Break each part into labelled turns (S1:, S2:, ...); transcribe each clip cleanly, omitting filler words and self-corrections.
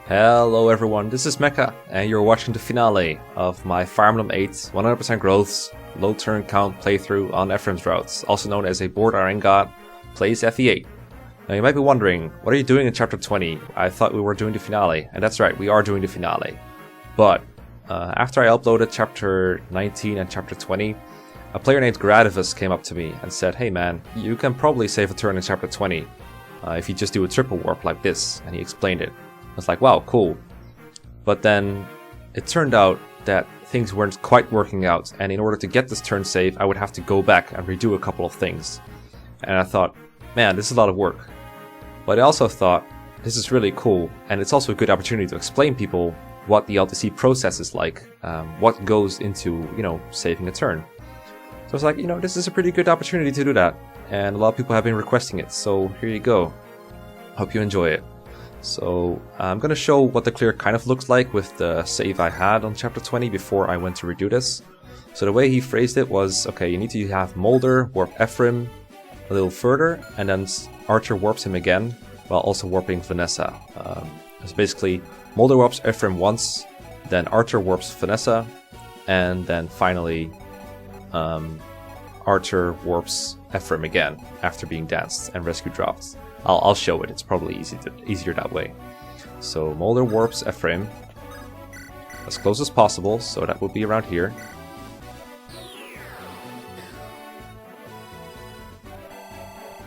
S1: Hello everyone, this is Mekkah, and you're watching the finale of my Fire Emblem 8 100% growths, low turn count playthrough on Ephraim's routes, also known as a bored RNGod plays FE8. Now you might be wondering, what are you doing in chapter 20? I thought we were doing the finale, and that's right, we are doing the finale. But after I uploaded chapter 19 and chapter 20, a player named Gradivus came up to me and said, hey man, you can probably save a turn in chapter 20 if you just do a triple warp like this, and he explained it. I was like, wow, cool. But then it turned out that things weren't quite working out, and in order to get this turn save, I would have to go back and redo a couple of things. And I thought, man, this is a lot of work. But I also thought, this is really cool, and it's also a good opportunity to explain people what the LTC process is like, what goes into, saving a turn. So I was like, this is a pretty good opportunity to do that, and a lot of people have been requesting it, so here you go. Hope you enjoy it. So I'm going to show what the clear kind of looks like with the save I had on chapter 20 before I went to redo this. So the way he phrased it was, okay, you need to have Molder warp Ephraim a little further, and then Archer warps him again while also warping Vanessa. So basically, Molder warps Ephraim once, then Archer warps Vanessa, and then finally Archer warps Ephraim again after being danced and rescue dropped. I'll show it, it's probably easier that way. So Molder warps Ephraim as close as possible, so that would be around here.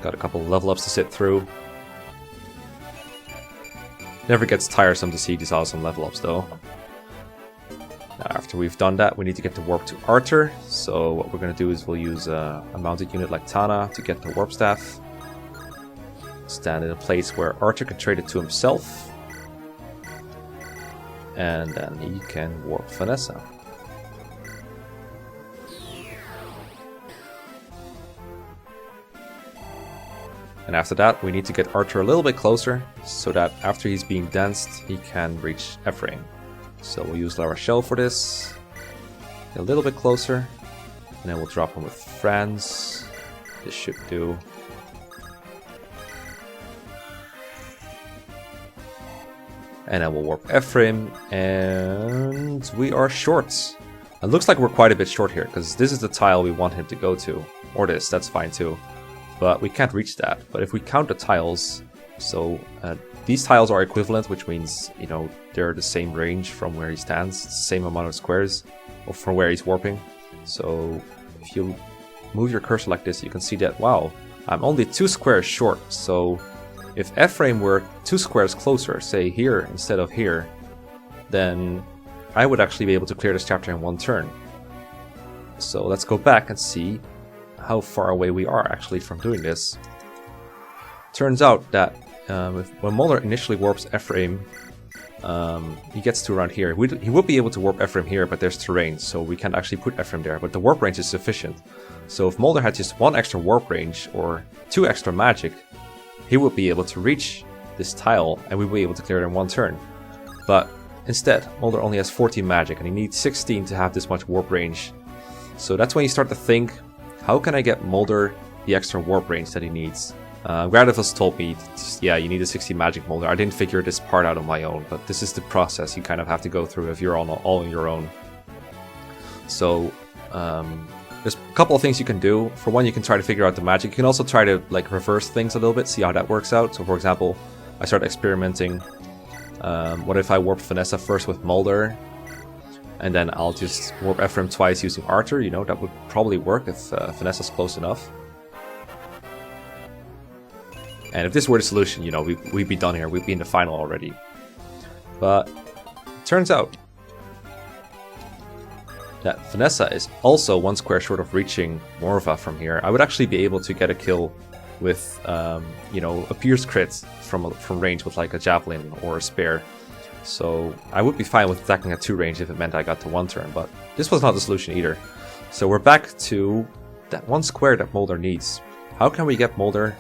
S1: Got a couple level ups to sit through. Never gets tiresome to see these awesome level ups though. Now, after we've done that, we need to get the warp to Archer. So what we're going to do is we'll use a mounted unit like Tana to get the warp staff. Stand in a place where Archer can trade it to himself, and then he can warp Vanessa. And after that, we need to get Archer a little bit closer, so that after he's being danced, he can reach Ephraim. So we'll use La Rochelle for this, a little bit closer, and then we'll drop him with Franz. This should do. And then we'll warp Ephraim, and we are short. It looks like we're quite a bit short here, because this is the tile we want him to go to. Or this, that's fine too. But we can't reach that. But if we count the tiles, so these tiles are equivalent, which means, they're the same range from where he stands, same amount of squares, or from where he's warping. So if you move your cursor like this, you can see that, wow, I'm only 2 squares short, so if Ephraim were 2 squares closer, say here instead of here, then I would actually be able to clear this chapter in 1 turn. So let's go back and see how far away we are actually from doing this. Turns out that when Molder initially warps Ephraim, he gets to around here. He would be able to warp Ephraim here, but there's terrain, so we can't actually put Ephraim there, but the warp range is sufficient. So if Molder had just 1 extra warp range, or 2 extra magic, he would be able to reach this tile, and we would be able to clear it in 1 turn. But instead, Molder only has 14 magic, and he needs 16 to have this much warp range. So that's when you start to think, how can I get Molder the extra warp range that he needs? Gradivus told me, yeah, you need a 60 magic Molder. I didn't figure this part out on my own, but this is the process you kind of have to go through if you're all on your own. So there's a couple of things you can do. For one, you can try to figure out the magic. You can also try to reverse things a little bit, see how that works out. So for example, I started experimenting. What if I warp Vanessa first with Molder, and then I'll just warp Ephraim twice using Archer? That would probably work if Vanessa's close enough. And if this were the solution, we'd be done here. We'd be in the final already. But it turns out that Vanessa is also 1 square short of reaching Morva from here. I would actually be able to get a kill with, a pierce crit from range with like a javelin or a spear. So I would be fine with attacking at 2 range if it meant I got to 1 turn, but this was not the solution either. So we're back to that 1 square that Molder needs. How can we get Molder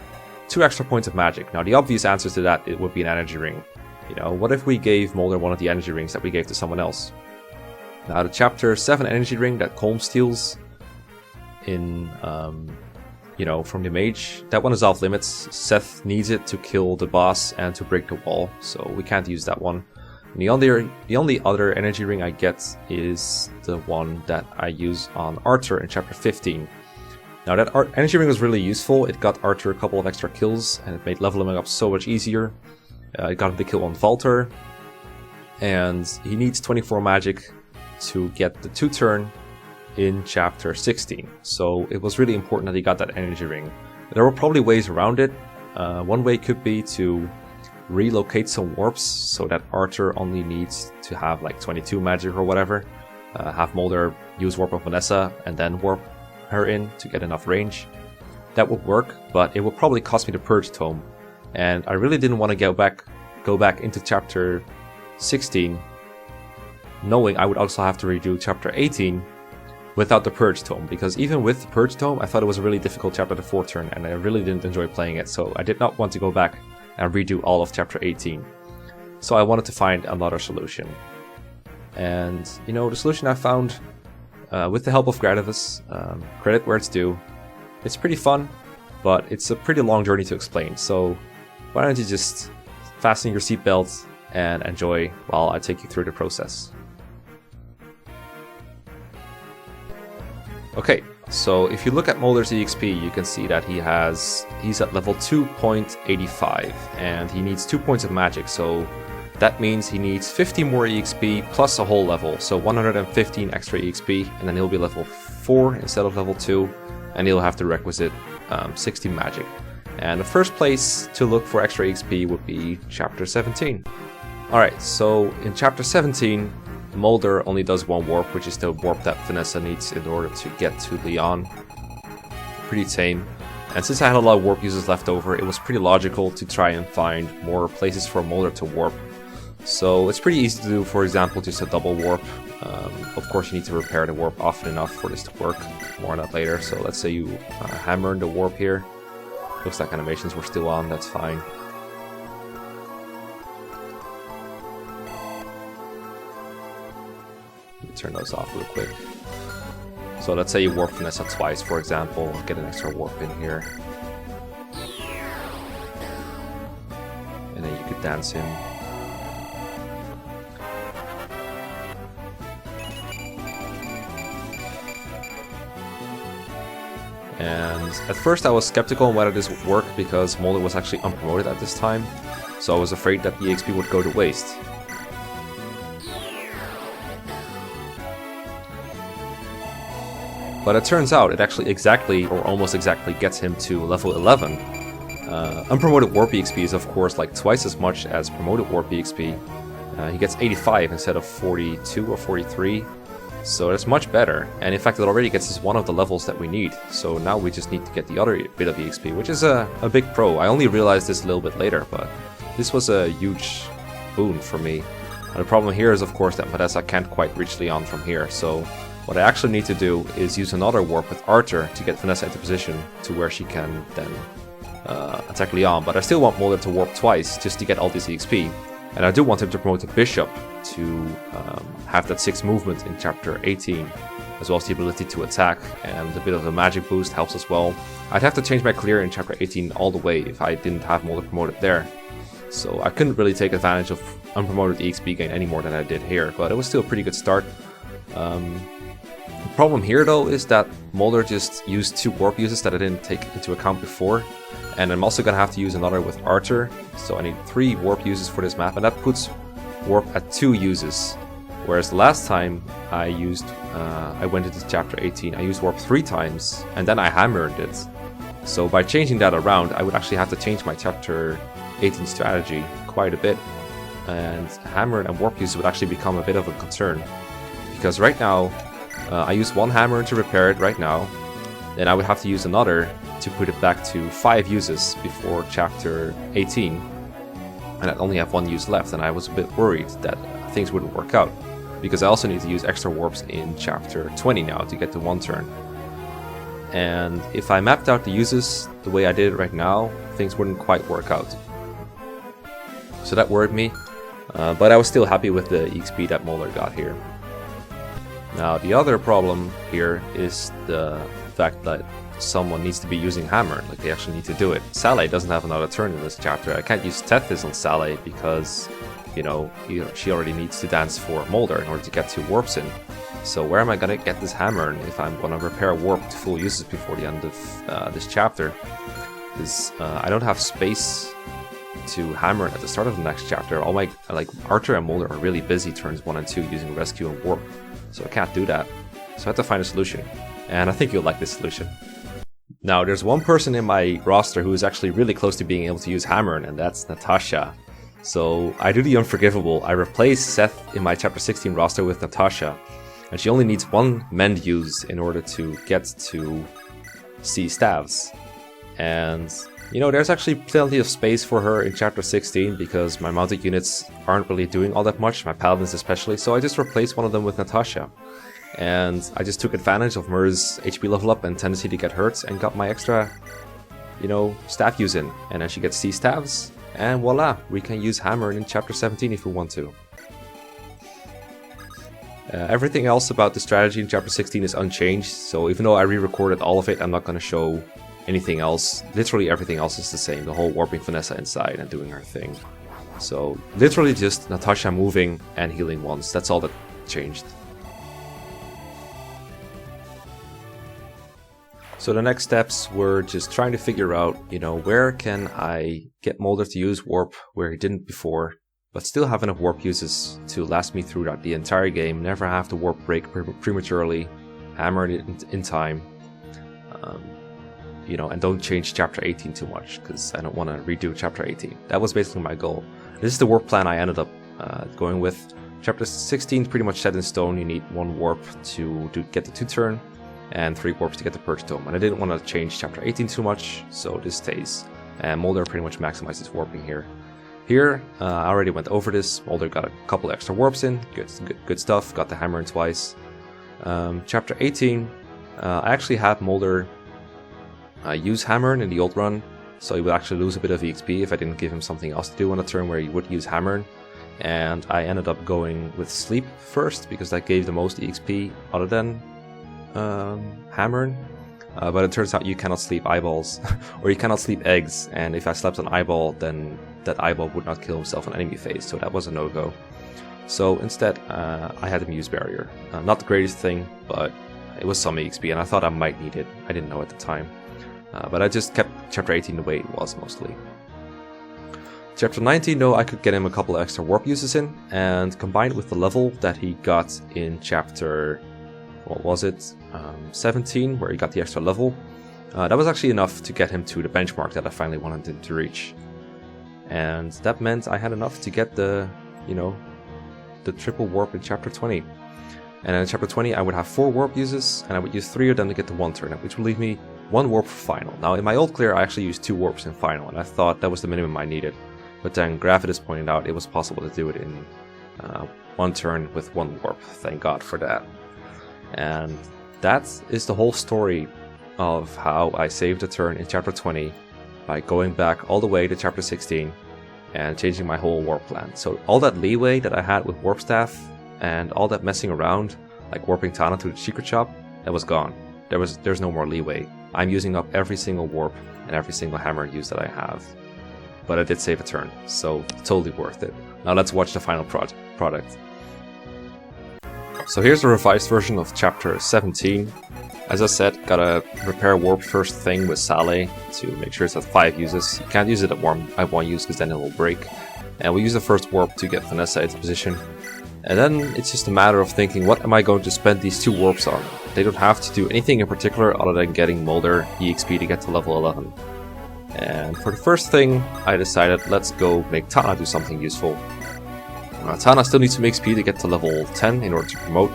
S1: 2 extra points of magic? Now the obvious answer to that, it would be an energy ring. What if we gave Molder one of the energy rings that we gave to someone else? Now the chapter 7 energy ring that Colm steals in you know, from the mage. That one is off limits. Seth needs it to kill the boss and to break the wall, so we can't use that one. And the only other energy ring I get is the one that I use on Arthur in chapter 15. Now that energy ring was really useful. It got Arthur a couple of extra kills and it made leveling up so much easier. It got him the kill on Valter, and he needs 24 magic to get the 2-turn in chapter 16. So it was really important that he got that energy ring. There were probably ways around it. One way could be to relocate some warps so that Arthur only needs to have like 22 magic or whatever. Have Mulder use Warp of Vanessa and then warp her in to get enough range. That would work, but it would probably cost me the Purge Tome. And I really didn't want to go back into chapter 16 knowing I would also have to redo chapter 18 without the Purge Tome, because even with the Purge Tome I thought it was a really difficult chapter to 4-turn and I really didn't enjoy playing it, so I did not want to go back and redo all of chapter 18. So I wanted to find another solution. And you know, the solution I found with the help of Gradivus, credit where it's due. It's pretty fun, but it's a pretty long journey to explain, so why don't you just fasten your seatbelt and enjoy while I take you through the process. Okay, so if you look at Mulder's EXP, you can see that he's at level 2.85 and he needs 2 points of magic, so that means he needs 50 more EXP plus a whole level, so 115 extra EXP, and then he'll be level 4 instead of level 2, and he'll have the requisite 60 magic. And the first place to look for extra EXP would be chapter 17. Alright, so in chapter 17, Mulder only does one warp, which is the warp that Vanessa needs in order to get to Leon. Pretty tame. And since I had a lot of warp uses left over, it was pretty logical to try and find more places for Mulder to warp. So it's pretty easy to do, for example, just a double warp. Of course you need to repair the warp often enough for this to work. More on that later. So let's say you hammer the warp here. Looks like animations were still on, that's fine. Let me turn those off real quick. So let's say you warp Vanessa twice, for example, get an extra warp in here. And then you could dance him. And at first I was skeptical on whether this would work because Mulder was actually unpromoted at this time, so I was afraid that the EXP would go to waste. But it turns out it actually exactly, or almost exactly, gets him to level 11. Unpromoted Warp EXP is of course like twice as much as promoted Warp EXP. He gets 85 instead of 42 or 43. So that's much better, and in fact it already gets us one of the levels that we need, so now we just need to get the other bit of EXP, which is a big pro. I only realized this a little bit later, but this was a huge boon for me. And the problem here is of course that Vanessa can't quite reach Leon from here, so what I actually need to do is use another warp with Arthur to get Vanessa into position to where she can then attack Leon, but I still want Mulder to warp twice just to get all this EXP. And I do want him to promote the Bishop to have that 6 movement in chapter 18, as well as the ability to attack, and a bit of a magic boost helps as well. I'd have to change my clear in chapter 18 all the way if I didn't have Mulder promoted there. So I couldn't really take advantage of unpromoted EXP gain any more than I did here, but it was still a pretty good start. The problem here though is that Mulder just used 2 warp uses that I didn't take into account before. And I'm also going to have to use another with Arthur, so I need 3 warp uses for this map, and that puts warp at 2 uses. Whereas the last time I went into chapter 18, I used warp 3 times, and then I hammered it. So by changing that around, I would actually have to change my chapter 18 strategy quite a bit. And hammer and warp uses would actually become a bit of a concern. Because right now, I use 1 hammer to repair it right now, then I would have to use another to put it back to 5 uses before chapter 18, and I only have 1 use left, and I was a bit worried that things wouldn't work out, because I also need to use extra warps in chapter 20 now to get to 1 turn. And if I mapped out the uses the way I did it right now, things wouldn't quite work out. So that worried me, but I was still happy with the EXP that Mulder got here. Now the other problem here is the fact that someone needs to be using hammer, like they actually need to do it. Saleh doesn't have another turn in this chapter. I can't use Tethys on Saleh because, she already needs to dance for Molder in order to get 2 warps in. So where am I gonna get this hammer if I'm gonna repair a warp to full uses before the end of this chapter? Because I don't have space to hammer at the start of the next chapter. All my, Archer and Molder are really busy turns 1 and 2 using rescue and warp. So I can't do that. So I have to find a solution. And I think you'll like this solution. Now, there's one person in my roster who is actually really close to being able to use hammer, and that's Natasha. So I do the unforgivable. I replace Seth in my chapter 16 roster with Natasha. And she only needs 1 mend use in order to get to C staves. And, there's actually plenty of space for her in chapter 16 because my mounted units aren't really doing all that much, my paladins especially, so I just replaced one of them with Natasha. And I just took advantage of Myr's HP level up and tendency to get hurt and got my extra, staff use in. And then she gets C staves, and voila, we can use hammer in chapter 17 if we want to. Everything else about the strategy in chapter 16 is unchanged, so even though I re-recorded all of it, I'm not going to show anything else. Literally everything else is the same, the whole warping Vanessa inside and doing her thing. So literally just Natasha moving and healing once, that's all that changed. So the next steps were just trying to figure out, where can I get Molder to use warp where he didn't before, but still have enough warp uses to last me through the entire game, never have to warp break prematurely, hammer it in time, and don't change chapter 18 too much, because I don't want to redo chapter 18. That was basically my goal. This is the warp plan I ended up going with. Chapter 16 is pretty much set in stone. You need 1 warp to get the 2 turn, and 3 warps to get the Purge Tome. And I didn't want to change chapter 18 too much, so this stays. And Molder pretty much maximizes warping here. Here, I already went over this. Molder got a couple extra warps in. Good stuff. Got the hammer in twice. Chapter 18, I actually had Molder use hammer in the old run, so he would actually lose a bit of EXP if I didn't give him something else to do on a turn where he would use hammer. And I ended up going with sleep first because that gave the most EXP other than hammer. But it turns out you cannot sleep eyeballs or you cannot sleep eggs, and if I slept an eyeball, then that eyeball would not kill himself on enemy phase, so that was a no-go. So instead I had him use barrier. Not the greatest thing, but it was some EXP and I thought I might need it. I didn't know at the time. But I just kept chapter 18 the way it was mostly. Chapter 19, though, I could get him a couple of extra warp uses in, and combined with the level that he got in chapter, 17, where he got the extra level, that was actually enough to get him to the benchmark that I finally wanted him to reach. And that meant I had enough to get the, the triple warp in chapter 20. And in chapter 20, I would have 4 warp uses, and I would use 3 of them to get the 1 turn, which would leave me 1 warp for final. Now, in my old clear, I actually used 2 warps in final, and I thought that was the minimum I needed. But then Gradivus pointed out it was possible to do it in 1 turn with 1 warp. Thank God for that. And that is the whole story of how I saved a turn in chapter 20 by going back all the way to chapter 16 and changing my whole warp plan. So all that leeway that I had with warp staff and all that messing around, like warping Tana to the secret shop, that was gone. There's no more leeway. I'm using up every single warp and every single hammer use that I have. But I did save a turn, so totally worth it. Now let's watch the final product. So here's the revised version of chapter 17. As I said, gotta repair warp first thing with Saleh to make sure it's at 5 uses. You can't use it at 1 use because then it will break. And we use the first warp to get Vanessa into position. And then it's just a matter of thinking, what am I going to spend these 2 warps on? They don't have to do anything in particular other than getting Molder EXP to get to level 11. And for the first thing, I decided let's go make Tana do something useful. Tana still needs some XP to get to level 10 in order to promote.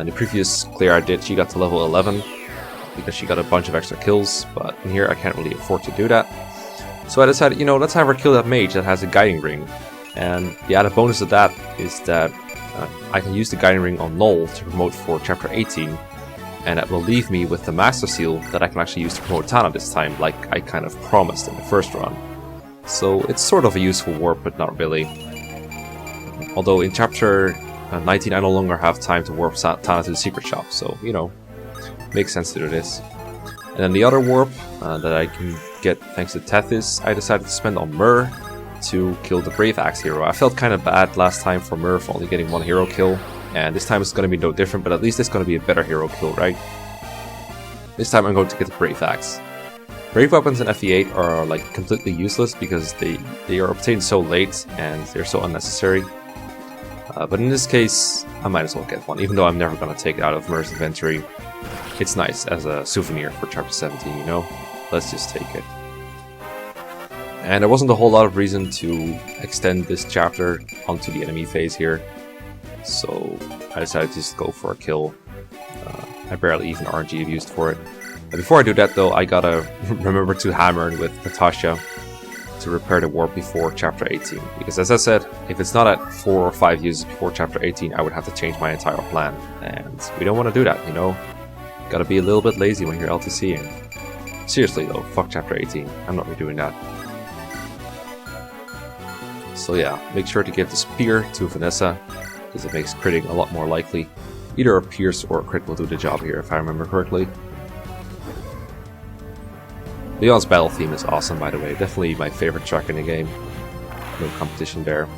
S1: In the previous clear I did, she got to level 11 because she got a bunch of extra kills, but in here I can't really afford to do that. So I decided, let's have her kill that mage that has a guiding ring. And the added bonus of that is that I can use the guiding ring on Null to promote for chapter 18, and that will leave me with the Master Seal that I can actually use to promote Tana this time, like I kind of promised in the first run. So it's sort of a useful warp, but not really. Although in chapter 19 I no longer have time to warp Tana to the secret shop, so, makes sense to do this. And then the other warp that I can get thanks to Tethys, I decided to spend on Myr to kill the Brave Axe hero. I felt kind of bad last time for Myr for only getting one hero kill, and this time it's going to be no different, but at least it's going to be a better hero kill, right? This time I'm going to get the Brave Axe. Brave weapons in FE8 are like completely useless because they are obtained so late and they're so unnecessary. But in this case, I might as well get one, even though I'm never going to take it out of Myr's inventory. It's nice as a souvenir for chapter 17, you know? Let's just take it. And there wasn't a whole lot of reason to extend this chapter onto the enemy phase here, so I decided to just go for a kill. I barely even RNG used for it. But before I do that though, I gotta remember to hammer in with Natasha to repair the warp before chapter 18. Because as I said, if it's not at 4 or 5 uses before chapter 18, I would have to change my entire plan. And we don't want to do that, you know? Gotta be a little bit lazy when you're LTCing. Seriously though, fuck chapter 18. I'm not redoing that. So yeah, make sure to give the spear to Vanessa, because it makes critting a lot more likely. Either a pierce or a crit will do the job here, if I remember correctly. Leon's battle theme is awesome, by the way. Definitely my favorite track in the game. No competition there.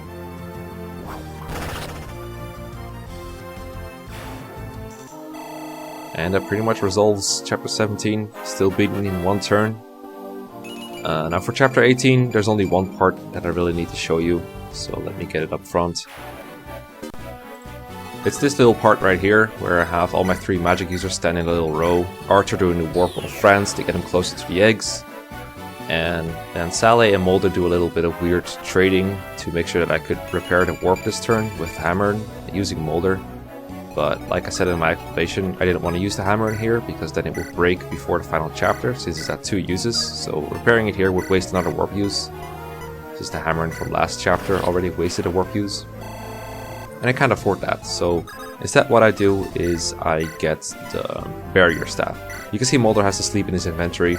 S1: And that pretty much resolves chapter 17, still beaten in one turn. Now for chapter 18, there's only one part that I really need to show you, so let me get it up front. It's this little part right here, where I have all my 3 magic users standing in a little row, Archer doing the warp with friends to get him closer to the eggs, and then Saleh and Molder do a little bit of weird trading to make sure that I could repair the warp this turn with Hammer using Molder. But like I said in my explanation, I didn't want to use the hammer in here because then it will break before the final chapter, since it's at 2 uses, so repairing it here would waste another warp use. Since the hammer from last chapter already wasted a warp use. And I can't afford that, so instead what I do is I get the barrier staff. You can see Molder has to sleep in his inventory,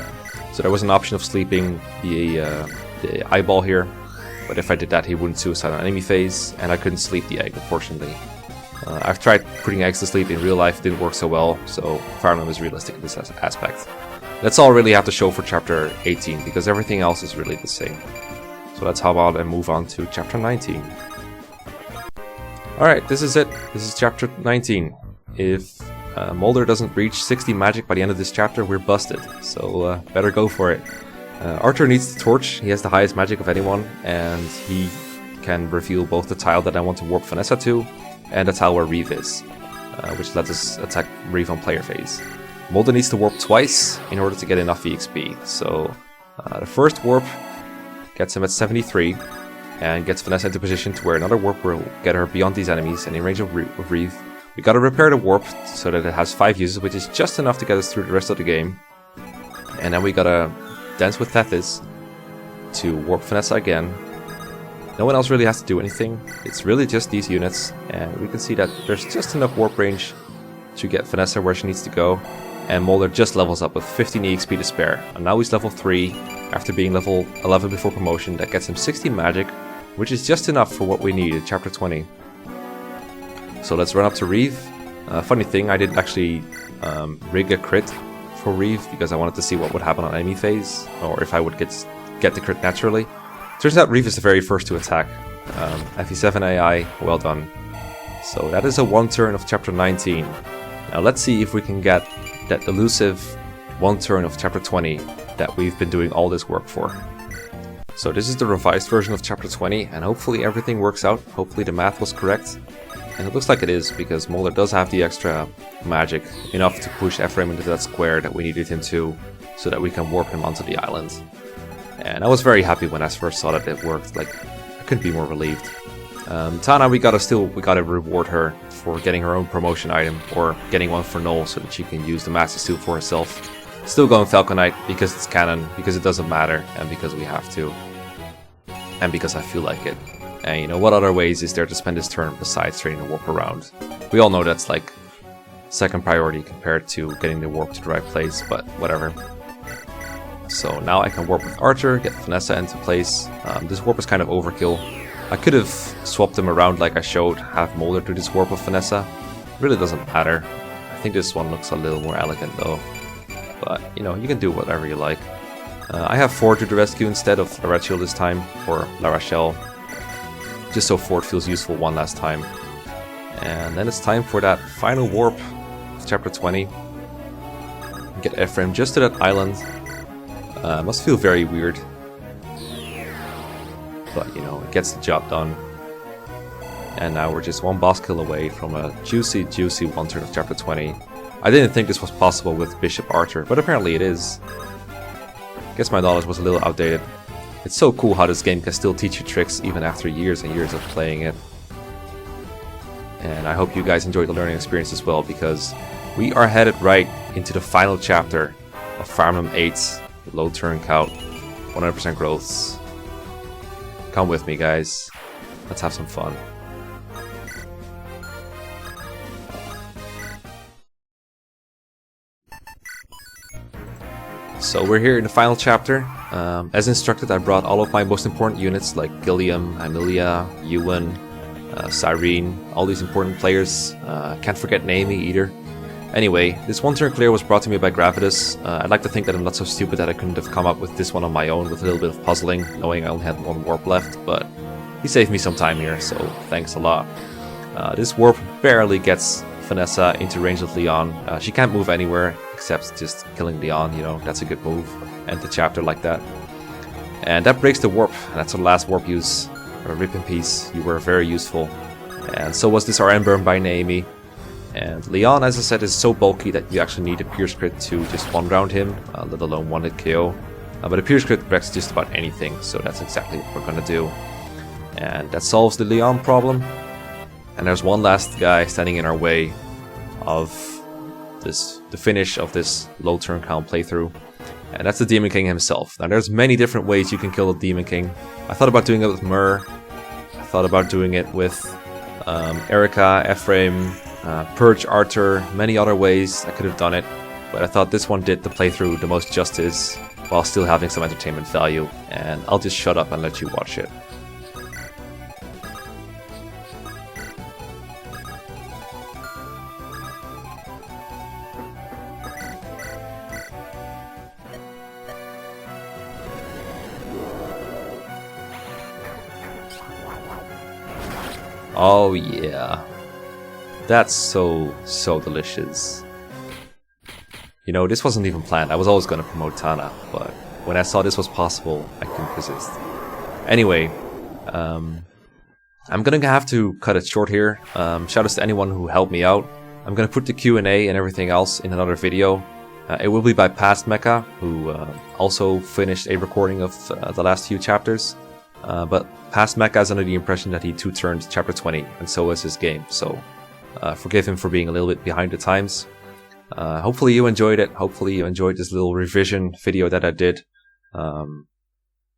S1: so there was an option of sleeping the eyeball here, but if I did that he wouldn't suicide on enemy phase, and I couldn't sleep the egg, unfortunately. I've tried putting eggs to sleep in real life, it didn't work so well, so Fire Emblem is realistic in this aspect. That's all I really have to show for chapter 18, because everything else is really the same. So let's how about and move on to chapter 19. Alright, this is it. This is chapter 19. If Molder doesn't reach 60 magic by the end of this chapter, we're busted, so better go for it. Archer needs the torch, he has the highest magic of anyone, and he can reveal both the tile that I want to warp Vanessa to, and the tile where Reeve is, which lets us attack Reeve on player phase. Molder needs to warp twice in order to get enough EXP, so the first warp gets him at 73, and gets Vanessa into position to where another warp will get her beyond these enemies and in range of Reeve. We gotta repair the warp so that it has 5 uses, which is just enough to get us through the rest of the game. And then we gotta dance with Tethys to warp Vanessa again. No one else really has to do anything, it's really just these units, and we can see that there's just enough warp range to get Vanessa where she needs to go, and Molder just levels up with 15 EXP to spare, and now he's level 3, after being level 11 before promotion. That gets him 60 magic, which is just enough for what we need in chapter 20. So let's run up to Reeve. Funny thing, I didn't actually rig a crit for Reeve, because I wanted to see what would happen on enemy phase, or if I would get the crit naturally. Turns out Reeve is the very first to attack. FE7 AI, well done. So that is a 1 turn of chapter 19. Now let's see if we can get that elusive 1 turn of chapter 20 that we've been doing all this work for. So this is the revised version of chapter 20, and hopefully everything works out. Hopefully the math was correct. And it looks like it is, because Molder does have the extra magic, enough to push Ephraim into that square that we needed him to, so that we can warp him onto the island. And I was very happy when I first saw that it worked. Like, I couldn't be more relieved. Tana, we gotta reward her for getting her own promotion item, or getting one for Noel so that she can use the Master Suit for herself. Still going Falconite because it's canon, because it doesn't matter, and because we have to. And because I feel like it. And you know, what other ways is there to spend this turn besides training the warp around? We all know that's like second priority compared to getting the warp to the right place, but whatever. So now I can warp with Archer, get Vanessa into place. This warp is kind of overkill. I could have swapped them around like I showed, have Molder do this warp with Vanessa. Really doesn't matter. I think this one looks a little more elegant though. but you know, you can do whatever you like. I have Ford to the rescue instead of La Rachel this time, or La Rachel, just so Ford feels useful one last time. And then it's time for that final warp of chapter 20. Get Ephraim just to that island. Must feel very weird, but you know, it gets the job done. And now we're just one boss kill away from a juicy, juicy one turn of chapter 20. I didn't think this was possible with Bishop Arthur, but apparently it is. Guess my knowledge was a little outdated. It's so cool how this game can still teach you tricks even after years and years of playing it. And I hope you guys enjoyed the learning experience as well, because we are headed right into the final chapter of Fire Emblem 8, low turn count, 100% growths. Come with me, guys. Let's have some fun. So we're here in the final chapter. As instructed, I brought all of my most important units like Gilliam, Amelia, Ewan, Cyrene, all these important players. Can't forget Naomi either. Anyway, this one turn clear was brought to me by Gradivus. I'd like to think that I'm not so stupid that I couldn't have come up with this one on my own with a little bit of puzzling, knowing I only had one warp left, but he saved me some time here, so thanks a lot. This warp barely gets Vanessa into range with Leon. She can't move anywhere except just killing Leon, you know, that's a good move. End the chapter like that. And that breaks the warp, and that's our last warp use. Rip in peace, you were very useful. And so was this RN burn by Naomi. And Leon, as I said, is so bulky that you actually need a Pierce Crit to just one round him, let alone one hit KO. But a Pierce Crit wrecks just about anything, so that's exactly what we're gonna do. And that solves the Leon problem. And there's one last guy standing in our way of the finish of this low turn count playthrough. And that's the Demon King himself. Now there's many different ways you can kill the Demon King. I thought about doing it with Myrrh. I thought about doing it with Erica, Ephraim, Purge, Arthur, many other ways I could have done it. But I thought this one did the playthrough the most justice while still having some entertainment value. And I'll just shut up and let you watch it. Oh yeah, that's so delicious. You know, this wasn't even planned. I was always going to promote Tana, but when I saw this was possible, I couldn't resist. Anyway, I'm gonna have to cut it short here. Shout outs to anyone who helped me out. I'm gonna put the Q&A and everything else in another video. It will be by Past Mekkah, who also finished a recording of the last few chapters. But Past Mekkah is under the impression that he two-turned chapter 20, and so was his game, so forgive him for being a little bit behind the times. Hopefully you enjoyed it, hopefully you enjoyed this little revision video that I did, and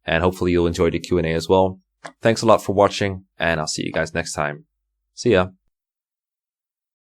S1: hopefully you'll enjoy the Q&A as well. Thanks a lot for watching, and I'll see you guys next time. See ya!